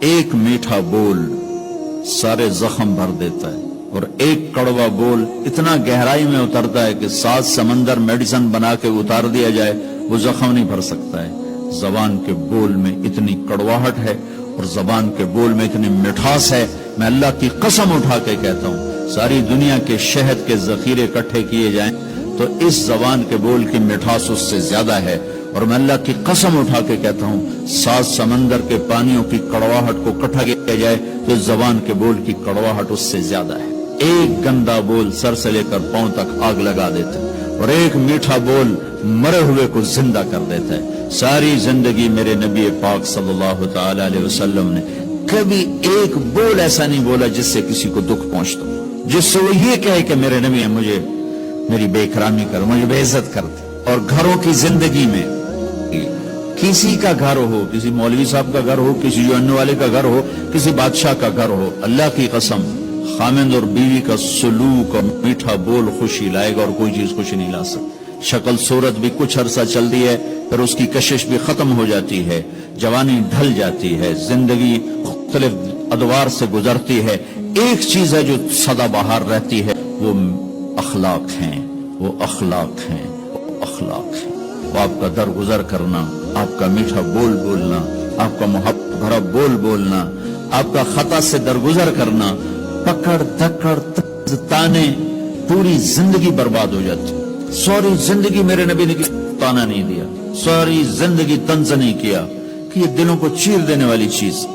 ایک میٹھا بول سارے زخم بھر دیتا ہے، اور ایک کڑوا بول اتنا گہرائی میں اترتا ہے کہ 7 سمندر میڈیسن بنا کے اتار دیا جائے وہ زخم نہیں بھر سکتا ہے۔ زبان کے بول میں اتنی کڑواہٹ ہے اور زبان کے بول میں اتنی مٹھاس ہے، میں اللہ کی قسم اٹھا کے کہتا ہوں ساری دنیا کے شہد کے ذخیرے اکٹھے کیے جائیں تو اس زبان کے بول کی مٹھاس اس سے زیادہ ہے، اور میں اللہ کی قسم اٹھا کے کہتا ہوں 7 سمندر کے پانیوں کی کڑواہٹ کو اکٹھا کیا جائے تو اس زبان کے بول کی کڑواہٹ اس سے زیادہ ہے۔ ایک گندا بول سر سے لے کر پاؤں تک آگ لگا دیتا ہے، اور ایک میٹھا بول مرے ہوئے کو زندہ کر دیتا ہے۔ ساری زندگی میرے نبی پاک صلی اللہ تعالی علیہ وسلم نے کبھی ایک بول ایسا نہیں بولا جس سے کسی کو دکھ پہنچتا، جس سے وہ یہ کہے کہ میرے نبی مجھے میری بے اکرامی کر، مجھے بے عزت کر دے۔ اور گھروں کی زندگی میں کسی کا گھر ہو، کسی مولوی صاحب کا گھر ہو، کسی جو والے کا گھر ہو، کسی بادشاہ کا گھر ہو، اللہ کی قسم خامند اور بیوی کا سلوک اور میٹھا بول خوشی لائے گا، اور کوئی چیز خوشی نہیں لا سکتی۔ شکل صورت بھی کچھ عرصہ چلتی ہے، پھر اس کی کشش بھی ختم ہو جاتی ہے، جوانی ڈھل جاتی ہے، زندگی مختلف ادوار سے گزرتی ہے۔ ایک چیز ہے جو سدا بہار رہتی ہے، وہ اخلاق ہیں، وہ اخلاق ہیں، وہ اخلاق ہیں۔ وہ آپ کا درگزر کرنا، آپ کا میٹھا بول بولنا، آپ کا محبت بھرا بول بولنا، آپ کا خطا سے درگزر کرنا، پکڑ دھکڑ تانے، پوری زندگی برباد ہو جاتی۔ ساری زندگی میرے نبی نے تانا نہیں دیا، ساری زندگی طنز نہیں کیا، کہ یہ دلوں کو چیر دینے والی چیز